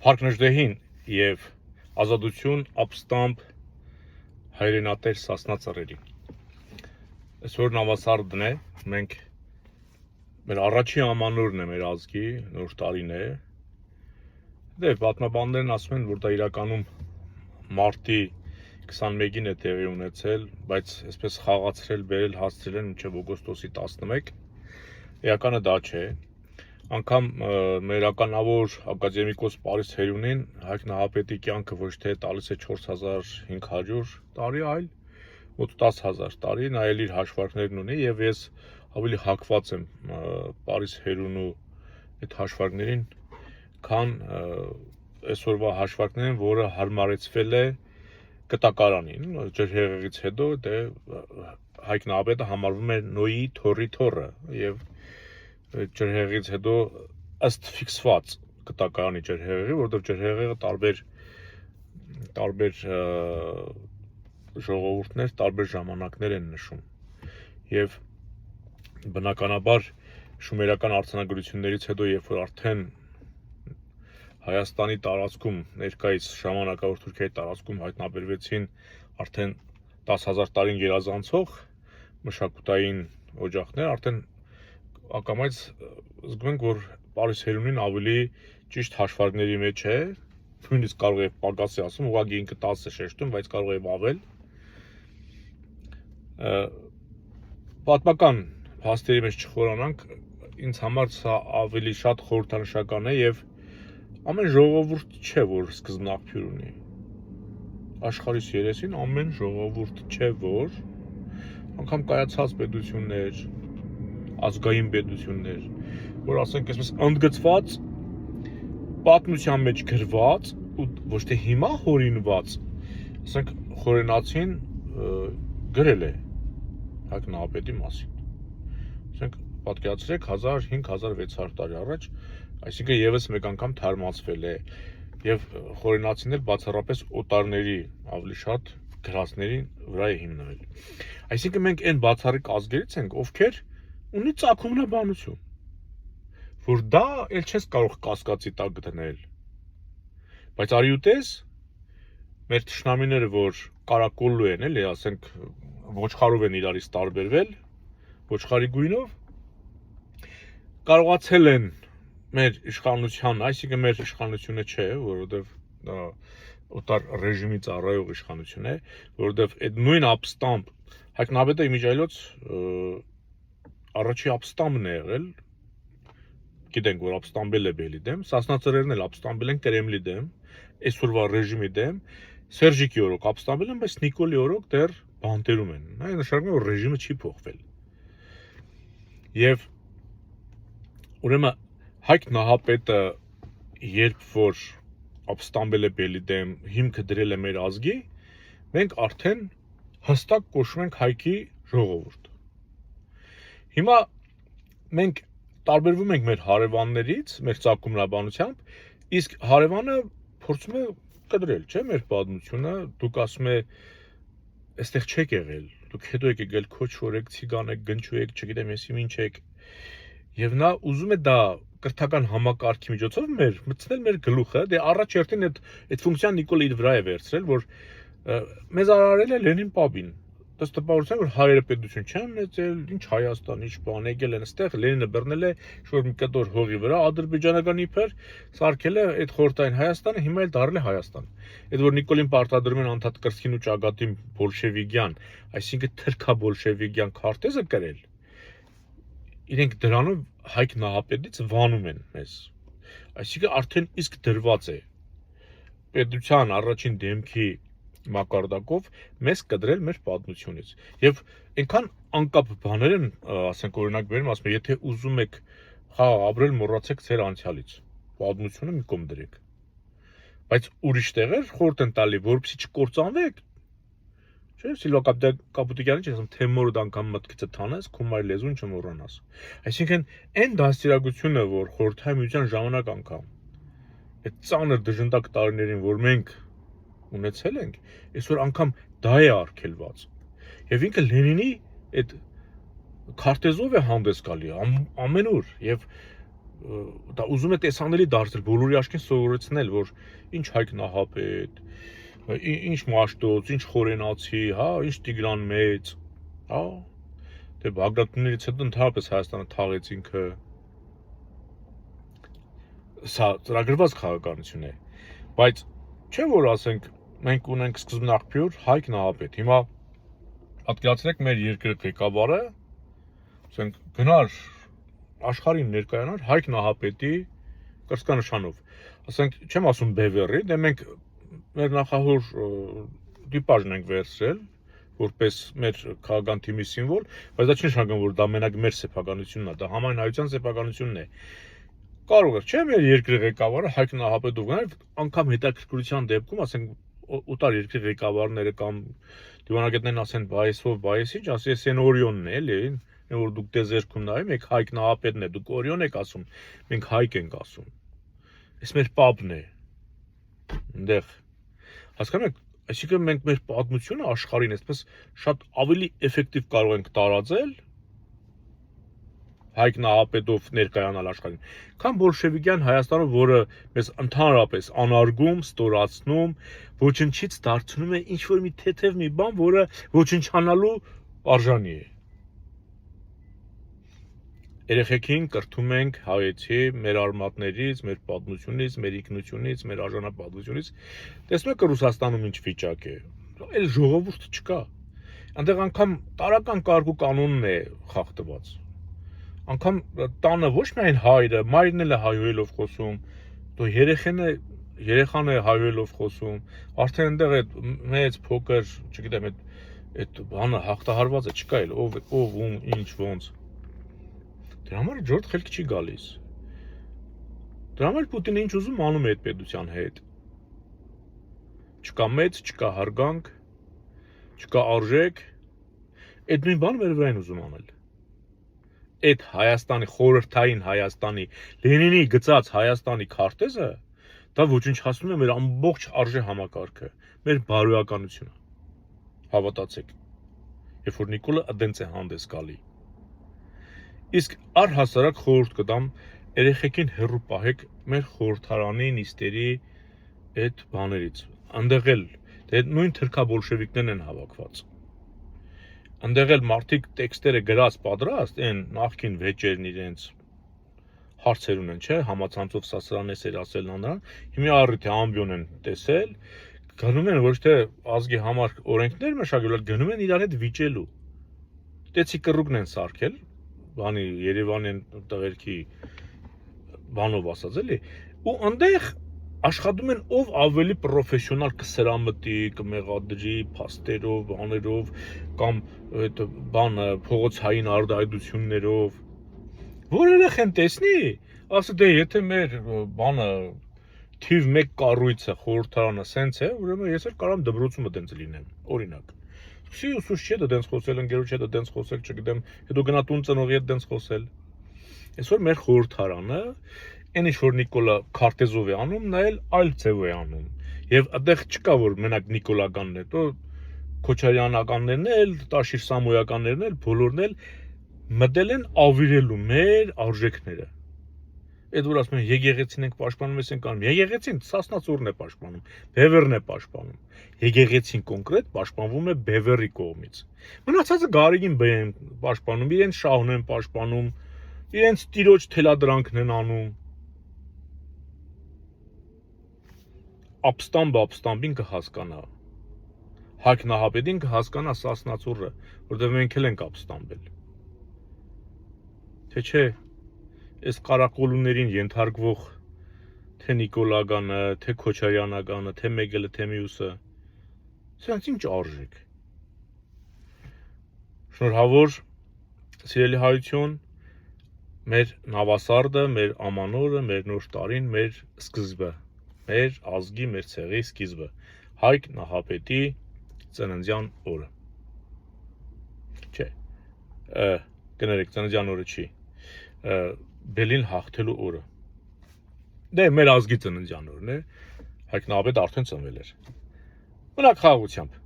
Փառքնժդեհին եւ ազատություն ապստամբ հայրենատեր Սասնա ծռերի։ Այսօր նավասարդն է, մենք մեր առաջի ամանորն է մեր ազգի, նոր տարին է։ Դե պատմաբաններն ասում են, որ դա իրականում մարտի 21-ին է տեղի ունեցել, բայց այսպես խաղացրել, բերել հասցրել են մինչև օգոստոսի 11։ Էականը դա չէ։ Անգամ մեր ականավոր ակադեմիկոս Պարիս Հերյունին Հայկ Նահապետի կյանքը ոչ թե տալիս է 4500 տարի, այլ մոտ 10000 տարի, նա էլ իր հաշվարկներն ունի եւ ես ավելի հակված եմ Պարիս Հերյունու այդ հաշվարկներին, քան այսօրվա հաշվարկներին, որը հարմարեցվել է կտակարանին, ջրհեղեղից հետո դե Հայկ Նահապետը համարվում է Նոյի թորի թոռը եւ ջրհեղեղից հետո ըստ ֆիքսված կտակարանի ջրհեղեղի, որտեղ ջրհեղեղը տարբեր ժողովուրդներ, տարբեր ժամանակներ են նշում եւ բնականաբար շումերական արձանագրություններից հետո, երբ որ արդեն Հայաստանի տարածքում ներկայիս ժամանակավոր Թուրքիայի տարածքում հայտնաբերվեցին արդեն 10000 տարին գերազանցող մշակութային օջախներ, արդեն ակամայից զգում ենք, որ Պարիս Հերյունին ավելի ճիշտ հաշվարկների մեջ է, նույնիսկ կարող է պակասի ասում, ուղղակի ինքը 10 է շեշտում, բայց կարող է ավել։ Պատմական փաստերի մեջ չխորանանք, ինձ համար սա ավելի շատ խորհրդանշական է եւ ամեն ժողովուրդ չէ, որ սկզբնաղբյուր ունի։ Աշխարհիս երեսին ամեն ժողովուրդ չէ, որ անգամ կայացած պետություններ, ազգային պետություններ, որ ասենք այսպես ընդգծված, պատմության մեջ գրված ու ոչ թե հիմա հորինված, ասենք խորենացին գրել է Հայկ Նահապետի մասին։ Ասենք պատկերացրեք 1500-1600 տարի առաջ, այսինքն եւս մեկ անգամ թարմացվել է եւ խորենացիներ բացառապես օտարների ավելի շատ գրածների վրա է հիմնվել։ Այսինքն մենք այն բացառիկ ազգերից ենք, ովքեր ունի ծագումնաբանություն, որ դա էլ չես կարող կասկածի տակ դնել։ Բայց արի ու տես, մեր թշնամիները, որ կարակոլլու են, էլի, ասենք ոչխարով են իրարից տարբերվել, ոչխարի գույնով, կարողացել են մեր իշխանության, այսինքն մեր իշխանությունը չէ, որովհետև դա օտար ռեժիմի ծառայող իշխանություն է, որովհետև այդ նույն ապստամբ Հայկ Նահապետը իմիջիայլոց առաջի ապստամբն է եղել, գիտենք, որ ապստամբել է Բելի դեմ, Սասնա ծռերն էլ ապստամբել են Կրեմլի դեմ, այսօրվա ռեժիմի դեմ, Սերժիկի օրոք ապստամբել են, բայց Նիկոլի օրոք դեռ բանտերում են։ Այն նշանակում է, որ ռեժիմը չի փոխվել։ Եվ ուրեմն Հայկ Նահապետը երբ որ ապստամբել է Բելի դեմ, հիմքը դրել է մեր ազգի, մենք արդեն հստակ կոչում ենք Հայկի ժողովուրդ։ Հիմա մենք տարբերվում ենք մեր հարևաններից, մեր ծագումնաբանությամբ, իսկ հարևանը փորձում է կտրել, չէ՞, մեր պատմությունը, դուք ասում եք, այստեղ չեք եղել, դուք հետո եք եկել, քոչվոր եք, ցիգան եք, գնչու եք, չգիտեմ եսի ինչ եք։ Եվ նա ուզում է դա կրթական համակարգի միջոցով մտցնել մեր գլուխը, դե առաջերտին այդ ֆունկցիան Նիկոլը իր վրա է վերցրել, որ մեզ արարել է Լենին Պապին։ Դες տպավորության, որ հայերը պետություն չեն ունեցել, ինչ Հայաստան, ինչ բան, եկել են այստեղ, Լենինը բռնել է շոր մի կտոր հողի վրա, ադրբեջանական իբր սարքել է այդ խորհրդային Հայաստանը, հիմա էլ դարել է Հայաստան։ Այդ որ Նիկոլին պարտադրում են անդադ կրծքին ու ճակատին բոլշևիկյան, այսինքն թրքաբոլշևիկյան քարտեզը կրել, իրենք դրանով Հայկ Նահապետից վանում են մեզ։ Այսինքն արդեն իսկ դրված է պետության առաջին դեմքի մակարդակով մեզ կդրել մեր պատմությունից։ Եվ այնքան անկապ բաներ են, ասենք օրինակ բերեմ, ասում եմ, եթե ուզում եք խաղ ապրել, մոռացեք ձեր անցյալից, պատմությունը մի կողմ դրեք։ Բայց ուրիշ տեղեր խորհուրդ են տալի, որպեսզի չկործանվեք, չէ՞, Սիլվա Կապուտիկյանի չի ասում, թե մորդ անգամ մտքիցը թանես, քումարի լեզուն չմոռանաս։ Այսինքն այն դաստիարակությունը, որ խորհրդային միության ժամանակ անգամ այդ ծանր դժնդակ տարիներին, որ մենք ունեցել ենք, այսօր անգամ դա է արգելված։ Եվ ինքը Լենինի այդ քարտեզով է հանդես գալի ամենուր եւ դա ուզում է տեսանելի դարձնել, բոլորի աչքին սովորեցնել, որ ինչ Հայկ Նահապետ, ինչ Մաշտոց, ինչ Խորենացի, հա, ինչ Տիգրան Մեծ, հա, դե Բագրատներից հետո ընդհանրապես Հայաստանը թաղեց ինքը։ Սա ծրագրված քաղաքականություն է, բայց չէ որ ասենք մենք ունենք սկզբնաղբյուր Հայկ Նահապետ։ Հիմա պատկերացրեք մեր երկրի ղեկավարը, ասենք գնար աշխարհին ներկայանար Հայկ Նահապետի կրծքանշանով։ Ասենք չեմ ասում Բևեռի, դե մենք մեր նախահոր դիպաժն ենք վերցրել որպես մեր քաղաքական թիմի սիմվոլ, բայց դա չի նշանակում, որ դա մենակ մեր սեփականությունն է, դա համայն հայության սեփականությունն է։ Կարող է, չէ՞ մեր երկրի ղեկավարը Հայկ Նահապետով գնալ, անգամ հետաքրքրության դեպքում, ասենք օտար երկրի ղեկավարները կամ դիվանագետներն ասեն բայեսով, բայեսիչ, ասի էս են Օրիոնն է, էլի, որ դուք դեզերքում նայում եք Հայկ Նահապետն է, դուք Օրիոն եք ասում, մենք Հայկ ենք ասում։ Էս մեր պապն է։ Այնտեղ հասկանում եք, այսինքն մենք մեր պատմությունը աշխարհին այսպես շատ ավելի էֆեկտիվ կարող ենք տարածել Հայկ Նահապետով ներկայանալ աշխարհին, քան բոլշևիկյան Հայաստանը, որը մեզ ընդհանրապես անարգում, ստորացնում, ոչնչից դարձնում է ինչ-որ մի թեթև մի բան, որը ոչնչանալու արժանի է։ Երեխեքին կրթում ենք հայեցի մեր արմատներից, մեր պատմությունից, մեր ինքնությունից, մեր արժանապատվությունից։ Տեսնում եք Ռուսաստանում ինչ վիճակ է։ Էլ ժողովուրդ չկա։ Այնտեղ անգամ տարական կարգ ու կանոնն է խախտված։ Անգամ տանը ոչ միայն հայրը, մայրն էլ է հայոյելով խոսում, դու երեխան է հայոյելով խոսում, արդեն այնտեղ այդ մեծ փոքր, չգիտեմ, այդ բանը հաղթահարված է, չկա էլ ով ում ինչ ոնց։ Դրա համար ժողովուրդ խելք չի գալիս։ Դրա համար Պուտինը ինչ ուզում անում է այդ պետության հետ։ Չկա մեծ, չկա հարգանք, չկա արժեք, այդ նույն բանը մեր վրա են ուզում անել։ Այդ Հայաստանի, խորհրդային Հայաստանի, Լենինի գծած Հայաստանի քարտեզը, դա ոչնչացնում է մեր ամբողջ արժե համակարգը, մեր բարոյականությունը։ Հավատացեք, երբ որ Նիկոլը այդպես է հանդես գալի։ Իսկ առհասարակ խորհուրդ կտամ երեխեքին հեռու պահեք մեր խորհրդարանի նիստերի այդ բաներից։ Այնտեղ էլ դե նույն թրքաբոլշևիկներն են հավաքված։ Այնտեղ էլ մարդիկ տեքստերը գրած պատրաստ են նախքին վեճերն իրենց հարցեր ունեն, չէ, համացանցով սա սրան էսեր ասել նրան, հիմա առիթ է ամբիոն են տեսել, գնում են ոչ թե ազգի համար օրենքներ մշակել, այլ գնում են իրար հետ վիճելու։ Տեցի կռուկն են սարքել, բանի Երևանյան տղերքի բանով ասած էլի, ու այնտեղ աշխատում են ով ավելի պրոֆեսիոնալ կսրամտի, կմեղադրի, փաստերով, բաներով կամ այդ բանը փողոցային արտահայտություններով, որ երեխեն տեսնի, ասի դե եթե մեր բանը թիվ 1 կառույցը խորհրդարանը սենց է, ուրեմն ես էլ կարամ դպրոցումը դենց լինեմ, օրինակ։ Սի ուսուցիչ չէ դա դենց խոսել, ընկերոջ հետ դենց խոսել, չգիտեմ, հետո գնա տուն ծնողի հետ դենց խոսել։ Այսօր մեր խորհրդարանը այն ինչ որ Նիկոլա քարտեզով է անում, նա էլ այլ ձև է անում։ Եվ այդտեղ չկա որ մենակ Նիկոլականն է, դու Քոչարյանականներն էլ, Տաշիր Սամոյականներն էլ, բոլորն էլ մտել են ավիրելու մեր արժեքները։ Այդ որ ասում են եկեղեցին ենք պաշտպանում, ես ենք անում։ Եկեղեցին Սասնացորն է պաշտպանում, Բևեռն է պաշտպանում։ Եկեղեցին կոնկրետ պաշտպանվում է Բևեռի կողմից։ Մնացածը Գարեգին բեն են պաշտպանում, իրենց շահն են պաշտպանում, իրենց տիրոջ թելադրանքն են անում։ Ապստամբին կհասկանա։ Հայկ Նահապետին կհասկանա Սասնացորը, որտեղ մենք էլ ենք ապստամբել։ Թե չէ, այս կարակոլուներին ենթարկվող թե Նիկոլագանը, թե Քոչարյանականը, թե Մեգելը, թե մյուսը, սրանց ինչ արժեք։ Շնորհավոր, սիրելի հայություն, մեր նավասարդը, մեր ամանորը, մեր նոր տարին, մեր սկիզբը, մեր ազգի, մեր ցեղի սկիզբը, Հայկ Նահապետի ծննդյան օրը։ Չէ, կներեք, ծննդյան օրը չի, Բելին հաղթելու օրը։ Դե մեր ազգի ծննդյան օրն է, Հայկ Նահապետը արդեն ծնվել էր։ Մնաք խաղաղությամբ։